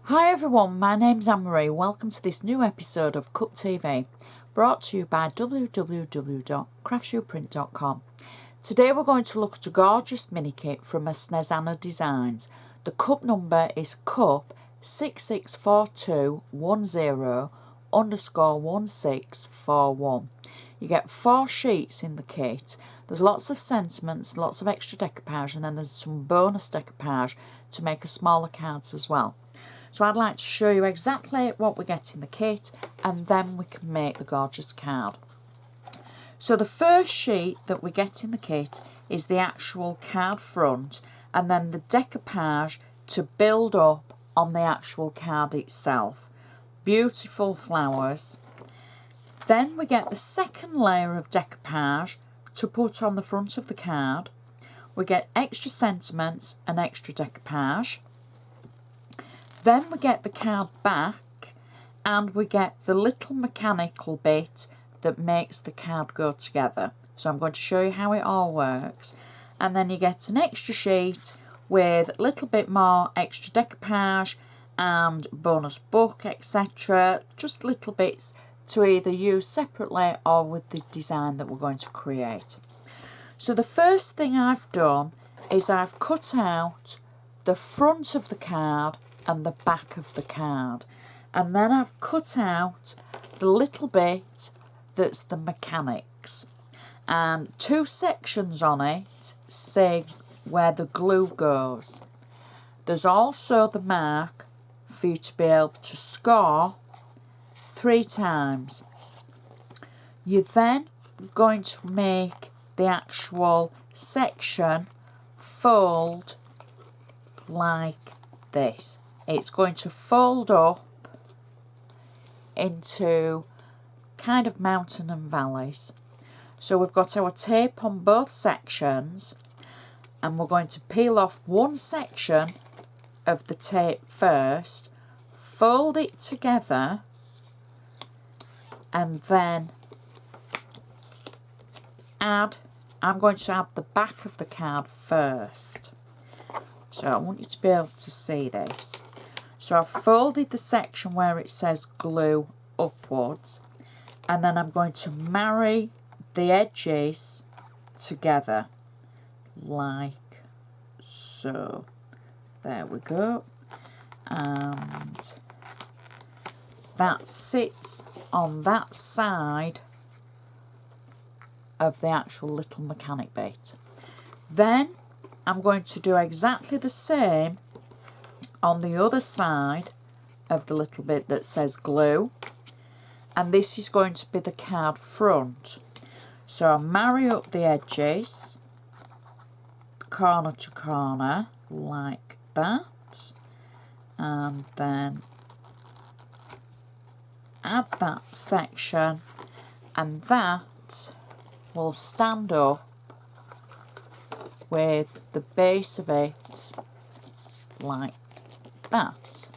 Hi everyone, my name's Anne-Marie. Welcome to this new episode of Cup TV, brought to you by www.craftsuprint.com. Today we're going to look at a gorgeous mini kit from a Snezana Designs. The cup number is cup 664210_1641. You get 4 sheets in the kit. There's lots of sentiments, lots of extra decoupage, and then there's some bonus decoupage to make a smaller cards as well. So I'd like to show you exactly what we get in the kit, and then we can make the gorgeous card. So the first sheet that we get in the kit is the actual card front, and then the decoupage to build up on the actual card itself. Beautiful flowers. Then we get the second layer of decoupage to put on the front of the card. We get extra sentiments and extra decoupage. Then we get the card back, and we get the little mechanical bit that makes the card go together. So I'm going to show you how it all works. And then you get an extra sheet with a little bit more extra decoupage and bonus book, etc. Just little bits to either use separately or with the design that we're going to create. So the first thing I've done is I've cut out the front of the card and the back of the card, and then I've cut out the little bit that's the mechanics, and 2 sections on it say where the glue goes. There's also the mark for you to be able to score 3 times. You're then going to make the actual section fold like this. It's going to fold up into kind of mountain and valleys. So we've got our tape on both sections, and we're going to peel off one section of the tape first, fold it together, and then I'm going to add the back of the card first. So I want you to be able to see this. So I've folded the section where it says glue upwards, and then I'm going to marry the edges together like so. There we go. And that sits on that side of the actual little mechanic bit. Then I'm going to do exactly the same on the other side of the little bit that says glue, and this is going to be the card front. So I'll marry up the edges corner to corner like that, and then add that section, and that will stand up with the base of it like that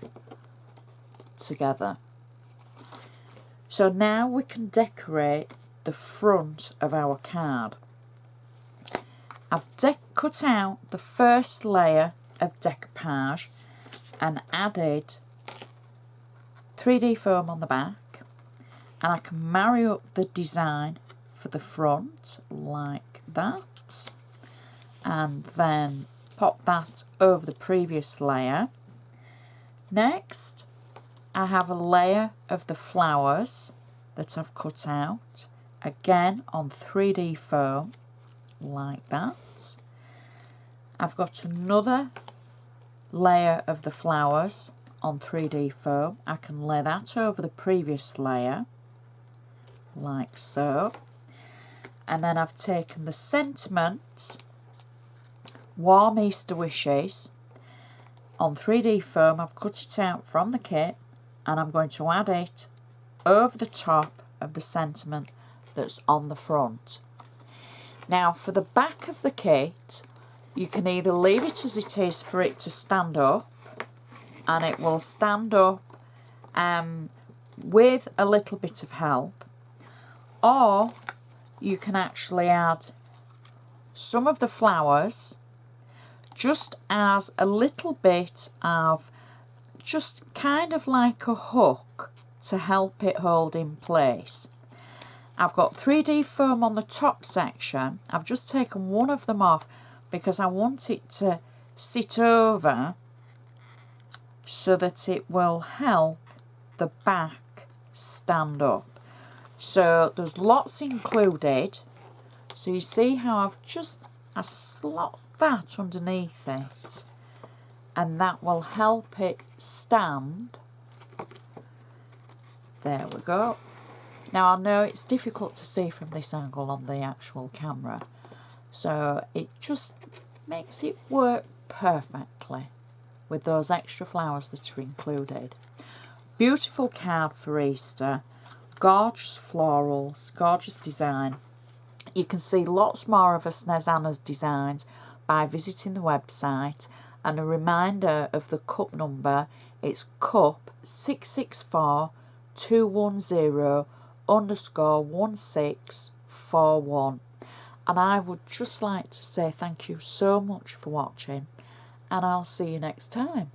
together. So now we can decorate the front of our card. I've cut out the first layer of decoupage and added 3D foam on the back, and I can marry up the design for the front like that, and then pop that over the previous layer. Next, I have a layer of the flowers that I've cut out, again on 3D foam like that. I've got another layer of the flowers on 3D foam. I can lay that over the previous layer like so. And then I've taken the sentiment Warm Easter Wishes on 3D foam. I've cut it out from the kit, and I'm going to add it over the top of the sentiment that's on the front. Now for the back of the kit, you can either leave it as it is for it to stand up, and it will stand up with a little bit of help, or you can actually add some of the flowers just as a little bit of just kind of like a hook to help it hold in place. I've got 3D foam on the top section. I've just taken one of them off because I want it to sit over so that it will help the back stand up. So there's lots included. So you see how I slot that underneath it, and that will help it stand. There we go. Now I know it's difficult to see from this angle on the actual camera, so it just makes it work perfectly with those extra flowers that are included. Beautiful card for Easter, gorgeous florals, gorgeous design. You can see lots more of Snezana's designs by visiting the website, and a reminder of the cup number, it's cup 664-210_1641. And I would just like to say thank you so much for watching, and I'll see you next time.